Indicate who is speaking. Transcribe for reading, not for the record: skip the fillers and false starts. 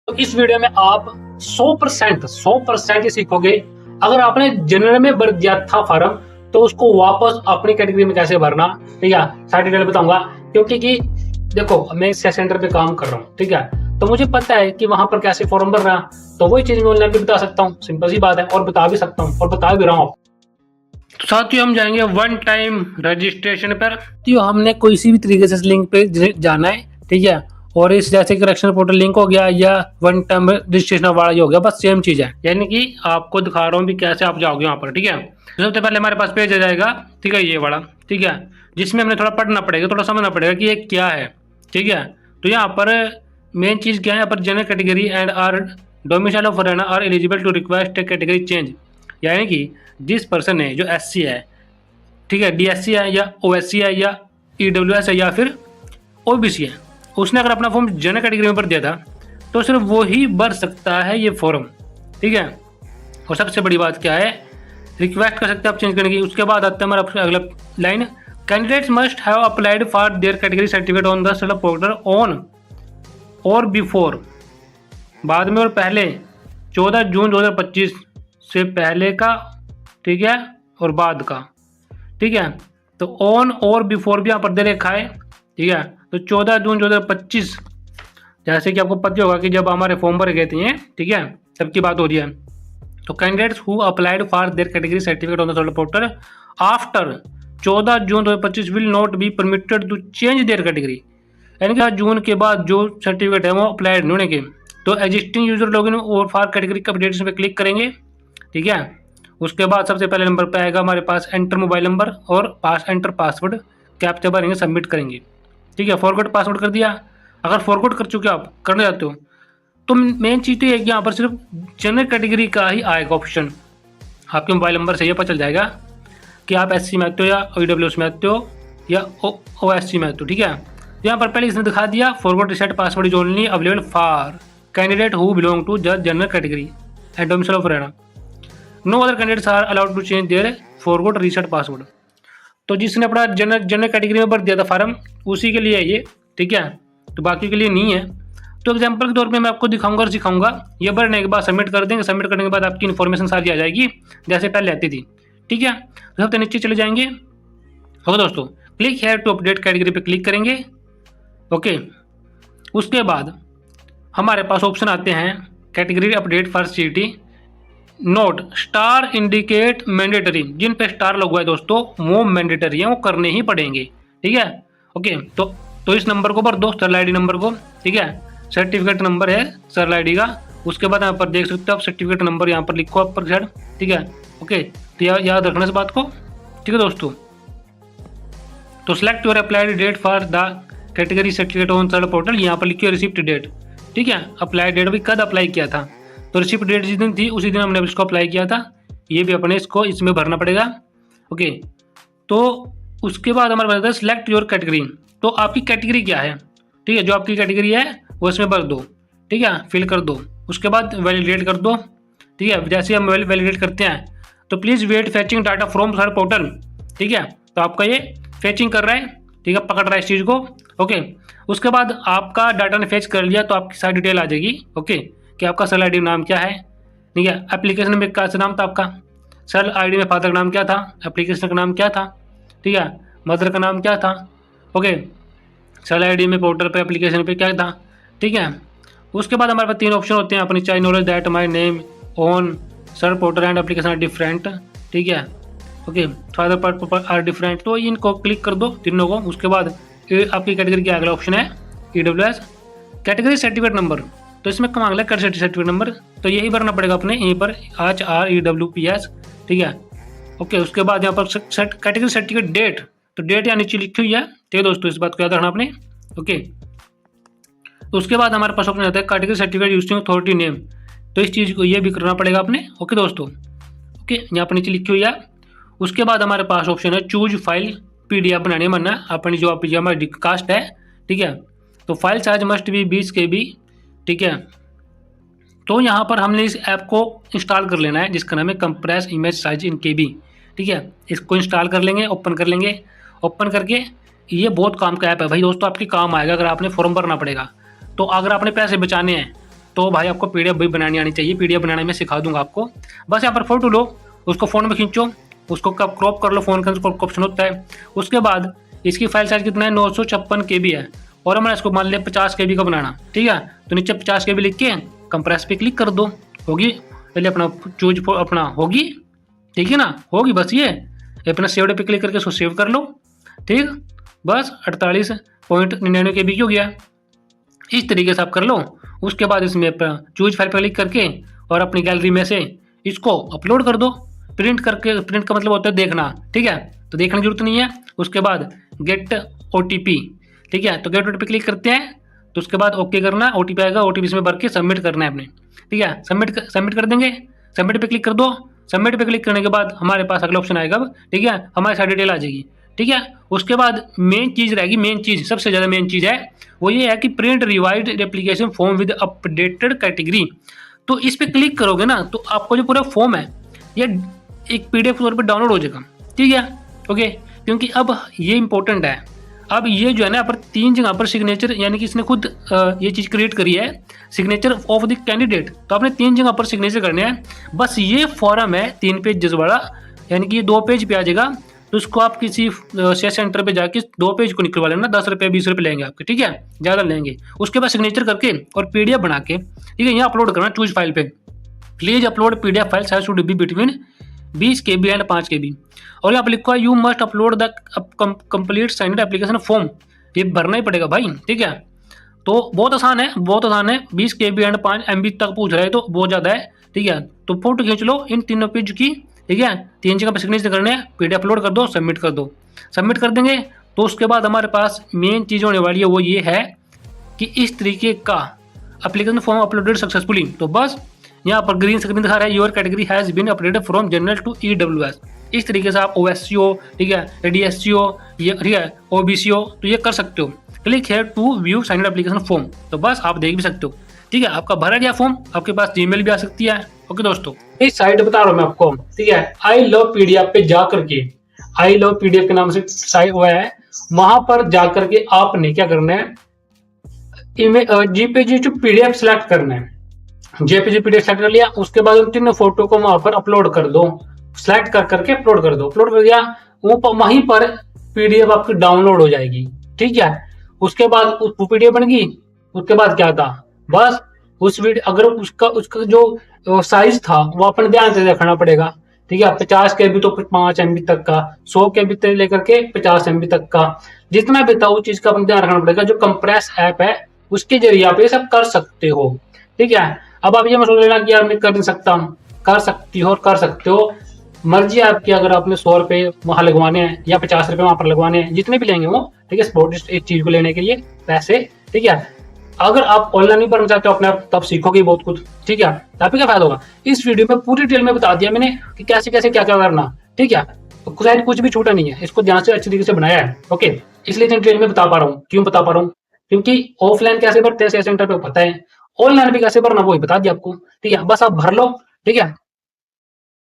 Speaker 1: तो इस वीडियो में आप 100% ही सीखोगे। अगर आपने जनरल में भर दिया था फॉर्म तो उसको वापस अपनी कैटेगरी में कैसे भरना, ठीक है, सारी डिटेल बताऊंगा। क्योंकि कि देखो मैं इस सेंटर पे काम कर रहा हूँ, ठीक है, तो मुझे पता है कि वहां पर कैसे फॉर्म भर रहा, तो वही चीज मैं ऑनलाइन भी बता सकता हूँ। सिंपल सी बात है, और बता भी सकता हूँ और बता भी रहा हूँ। तो साथियों हम जाएंगे वन टाइम रजिस्ट्रेशन पर। तो हमने कोई सी भी तरीके से इस लिंक पे जाना है, ठीक है, और इस जैसे करेक्शन पोर्टल लिंक हो गया या वन टाइम रजिस्ट्रेशन वाला हो गया, बस सेम चीज है। यानी कि आपको दिखा रहा हूँ भी कैसे आप जाओगे वहाँ पर, ठीक है। तो सबसे पहले हमारे पास पेज आ जाएगा, ठीक है, ये वाला, ठीक है, जिसमें हमें थोड़ा पढ़ना पड़ेगा, थोड़ा समझना पड़ेगा कि ये क्या है, ठीक है। तो यहाँ पर मेन चीज क्या है, यहाँ पर general category and are domicile of Haryana are eligible to request category change. यानी कि जिस पर्सन है जो एससी है, ठीक है, डीएससी है या ओएससी है या ईडब्ल्यूएस है या फिर ओबीसी है, उसने अगर अपना फॉर्म जनरल कैटेगरी में भर दिया था तो सिर्फ वो ही भर सकता है ये फॉर्म, ठीक है। और सबसे बड़ी बात क्या है, रिक्वेस्ट कर सकते हैं आप चेंज करने की। उसके बाद आता है हमारा अगला line, candidates must have applied for their category certificate on the self portal on और बिफोर, बाद में और पहले 14 जून 2025 से पहले का, ठीक है, और बाद का, ठीक है। तो ऑन और बिफोर भी यहाँ पर दे रखा है, ठीक है। तो 14 जून 2025, जैसे कि आपको पता होगा कि जब हमारे फॉर्म भरे गए थे, ठीक है, तब की बात हो रही है। तो candidates who applied for their category certificate on the self portal after 14 June 2025 will not be permitted to change their category. यानी कि जून के बाद जो सर्टिफिकेट है वो अप्लाइड नहीं होने के, तो एग्जिस्टिंग यूजर लॉगिन और फॉर कैटेगरी का अपडेट्स पे क्लिक करेंगे, ठीक है। उसके बाद सबसे पहले नंबर पे आएगा हमारे पास एंटर मोबाइल नंबर और पास एंटर पासवर्ड, कैप्चा भरेंगे, सबमिट करेंगे, ठीक है। फॉरगॉट पासवर्ड कर दिया। अगर फॉरगॉट कर चुके आप करने जाते हो तो मेन चीज़ तो ये है कि यहाँ पर सिर्फ जनरल कैटेगरी का ही आएगा ऑप्शन। आपके मोबाइल नंबर से ये पता चल जाएगा कि आप एससी में आते हो या ईडब्ल्यूएस में आते हो या ओएससी में आते हो, ठीक है। यहाँ पर पहले इसने दिखा दिया forgot reset password is only available for candidate who belong to the general category and domicile of Haryana, no other candidates are allowed to change their forgot reset password. तो जिसने अपना जनरल कैटेगरी में भर दिया था फॉर्म उसी के लिए है ये, ठीक है, तो बाकी के लिए नहीं है। तो एग्जांपल के तौर पे मैं आपको दिखाऊंगा और सिखाऊंगा। ये भरने के बाद सबमिट कर देंगे, सबमिट करने के बाद आपकी इन्फॉर्मेशन सारी आ जाएगी जैसे पहले आती थी, ठीक है। तो सबसे नीचे चले जाएंगे, ओके दोस्तों, click here to update category पे क्लिक करेंगे, ओके। उसके बाद हमारे पास ऑप्शन आते हैं category update for city, note star indicate mandatory, जिन पे स्टार लगा हुआ है दोस्तों वो मैंडेटरी है, वो करने ही पड़ेंगे, ठीक है, ओके। तो इस नंबर को भर दो, सर्ल आईडी नंबर को, ठीक है, सर्टिफिकेट नंबर है सर्ल आईडी का। उसके बाद यहाँ पर देख सकते हो आप सर्टिफिकेट नंबर यहाँ पर लिखो आप पर साइड, ठीक है, ओके। तो याद रखना इस बात को, ठीक है दोस्तों। तो select your applied date for the category certificate on Saral portal, यहाँ पर लिखिए रिसिप्ट डेट, ठीक है, अप्लाई डेट भी कद अप्लाई किया था, तो रिसिप्ट डेट जिस दिन थी उसी दिन हमने इसको अप्लाई किया था, ये भी अपने इसको इसमें भरना पड़ेगा, ओके। तो उसके बाद हमारे पास है सिलेक्ट योर कैटेगरी, तो आपकी कैटेगरी क्या है, ठीक है, जो आपकी कैटेगरी है वो इसमें भर दो, ठीक है, फिल कर दो। उसके बाद वैलिडेट कर दो, ठीक है। जैसे हम वैलिडेट करते हैं तो please wait fetching data from Saral portal, ठीक है। तो आपका ये फैचिंग कर रहा है, ठीक है, पकड़ रहा है इस चीज़ को, ओके। उसके बाद आपका डाटा ने फैच कर लिया तो आपकी सारी डिटेल आ जाएगी, ओके, कि आपका सर्ल आईडी नाम क्या है, ठीक है, एप्लीकेशन में क्या नाम था आपका, सर्ल आईडी में फादर का नाम क्या था, एप्लीकेशन का नाम क्या था, ठीक है, मदर का नाम क्या था, ओके, सर्ल आईडी में पोर्टल पे एप्लीकेशन पे क्या था, ठीक है। उसके बाद हमारे पास 3 ऑप्शन होते हैं अपनी child knowledge that my name on Saral portal and application are different, ठीक है, ओके, फादर पर आर डिफरेंट, तो इनको क्लिक कर दो तीनों को। उसके बाद आपकी कैटेगरी का अगला ऑप्शन है ईडब्ल्यूएस कैटेगरी सर्टिफिकेट नंबर, तो इसमें कम अगला कैटेगरी सर्टिफिकेट नंबर, तो यही भरना पड़ेगा अपने यहीं पर HREWPS, ठीक है, ओके। उसके बाद यहाँ पर कैटेगरी सर्टिफिकेट डेट, तो डेट यहाँ नीचे लिखी हुई है, ठीक है दोस्तों, इस बात को याद रखना आपने, ओके। उसके बाद हमारे पास ऑप्शन आता है category certificate using authority name, तो इस चीज़ को ये भी करना पड़ेगा आपने, ओके दोस्तों, ओके, यहाँ पर नीचे लिखी हुई है। उसके बाद हमारे पास ऑप्शन है चूज फाइल PDF बनाने मन है अपनी जो आप हमारी कास्ट है, ठीक है, तो file size must be 20 KB, ठीक है। तो यहाँ पर हमने इस ऐप को इंस्टॉल कर लेना है जिसका नाम है compress image size in KB, ठीक है। इसको इंस्टॉल कर लेंगे, ओपन कर लेंगे, ओपन करके ये बहुत काम का ऐप है भाई दोस्तों, आपके काम आएगा अगर आपने फॉर्म भरना पड़ेगा। तो अगर आपने पैसे बचाने हैं तो भाई आपको पीडीएफ भी बनानी आनी चाहिए, पीडीएफ बनाने में सिखा दूंगा आपको। बस यहाँ पर फोटो लो, उसको फ़ोन में खींचो, उसको क्रॉप कर लो, फ़ोन का ऑप्शन होता है। उसके बाद इसकी फाइल साइज कितना है, 956 KB है, और हमारा इसको मान लिया 50 KB का बनाना, ठीक है। तो नीचे 50 KB लिख के कंप्रेस पे क्लिक कर दो, होगी पहले अपना चूज अपना होगी, ठीक है ना, होगी बस ये अपना सेव पे क्लिक करके उसको सेव कर लो, ठीक। बस 48.99 KB की हो गया। इस तरीके से आप कर लो। उसके बाद इसमें चूज फाइल पर क्लिक करके और अपनी गैलरी में से इसको अपलोड कर दो, प्रिंट करके। प्रिंट का मतलब होता है देखना, ठीक है, तो देखने की जरूरत नहीं है। उसके बाद गेट OTP, ठीक है, तो गेट OTP क्लिक करते हैं, तो उसके बाद ओके करना, OTP आएगा, OTP इसमें भर के सबमिट करना है अपने, ठीक है। सबमिट कर देंगे, सबमिट पे क्लिक कर दो। सबमिट पे क्लिक करने के बाद हमारे पास अगला ऑप्शन आएगा, ठीक है, हमारी सारी डिटेल आ जाएगी, ठीक है। उसके बाद मेन चीज़ रहेगी, मेन चीज़ सबसे ज़्यादा मेन चीज़ है वो ये है कि print revised application form with updated category. तो इस पर क्लिक करोगे ना तो आपको जो पूरा फॉर्म है ये एक PDF तौर पर डाउनलोड हो जाएगा, ठीक है, ओके। क्योंकि अब ये इंपॉर्टेंट है, अब ये जो है ना यहाँ पर 3 जगह पर सिग्नेचर, यानी कि इसने खुद ये चीज़ क्रिएट करी है, सिग्नेचर ऑफ द कैंडिडेट। तो आपने 3 जगह पर सिग्नेचर करने हैं। बस ये फॉर्म है 3 पेज वाला, यानी कि ये 2 पेज पे आ जाएगा। तो उसको आप किसी शेयर सेंटर पे जाके 2 पेज को निकलवा लेना, 10 रुपये 20 रुपये लेंगे आपके, ठीक है, ज़्यादा लेंगे। उसके बाद सिग्नेचर करके और PDF बना के, ठीक है, यहाँ अपलोड करना चूज फाइल पे। Please upload PDF file size should be between 20 KB and 5 KB। और यहाँ पर लिखा है you must upload the complete signed application form. ये भरना ही पड़ेगा भाई, ठीक है। तो बहुत आसान है, बहुत आसान है। 20 KB एंड 5 MB तक पूछ रहा है तो बहुत ज़्यादा है, ठीक है। तो फोटो खींच लो इन तीनों पेज की, ठीक है, 3 जगह पर सिग्नेचर करने हैं, PDF अपलोड कर दो, सबमिट कर दो। सबमिट कर देंगे तो उसके बाद हमारे पास मेन चीज़ होने वाली है वो ये है कि इस तरीके का एप्लीकेशन फॉर्म अपलोडेड सक्सेसफुली। तो बस यहाँ पर ग्रीन स्क्रीन दिखा रहा है your category has been updated from general to EWS। इस तरीके से आप OSC, ठीक है, ADSC, ये ठीक है, OBC, तो ये कर सकते हो। Click here to view signed application form. तो बस आप देख भी सकते हो, ठीक है, आपका भरा गया फॉर्म, आपके पास जीमेल भी आ सकती है। ओके दोस्तों, इस साइट बता रहा हूँ मैं आपको, ठीक है, आई लव PDF पे जा करके, आई लव PDF के नाम से साइट हुआ है, वहां पर जाकर के आपने क्या करना है, JPG टू PDF सेलेक्ट करना है। JPG PDF सेलेक्ट कर लिया, उसके बाद उन 3 फोटो को वहां पर अपलोड कर दो, सेलेक्ट कर करके अपलोड कर दो। अपलोड कर दिया, वो वहीं पर PDF आपकी डाउनलोड हो जाएगी, ठीक है। उसके बाद PDF बन गई। उसके बाद क्या था, बस उस वीडियो अगर उसका जो साइज था वो अपने ध्यान से देखना पड़ेगा, ठीक है। 50 KB तो 5 MB तक का, 100 KB से लेकर के 50 MB तक का, जितना भी था उस चीज का अपने ध्यान रखना पड़ेगा। जो कंप्रेस ऐप है उसके जरिए आप ये सब कर सकते हो, ठीक है। अब आप ये मत सोच लेना कि यार मैं कर नहीं सकता, कर सकती हो और कर सकते हो, मर्जी आपकी। अगर आपने 100 रुपए वहां लगवाने हैं या 50 रुपए वहां पर लगवाने हैं, जितने भी लेंगे वो, ठीक है, स्पोर्ट इस चीज को लेने के लिए पैसे, ठीक है। अगर आप ऑनलाइन नहीं पढ़ना चाहते हो अपने आप, तब सीखोगे बहुत कुछ, ठीक है। आपको क्या फायदा होगा, इस वीडियो में पूरी डिटेल में बता दिया मैंने कि कैसे कैसे क्या क्या करना, ठीक है। तो कुछ भी छूटा नहीं है, इसको ध्यान से अच्छी तरीके से बनाया है, ओके। इसलिए डिटेल में बता पा रहा हूँ। क्यों बता पा रहा हूँ, क्योंकि ऑफलाइन कैसे भरते हैं शेयर सेंटर पे पता है, ऑनलाइन भी कैसे भरना वो ही बता दिया आपको, ठीक है। बस आप भर लो, ठीक है।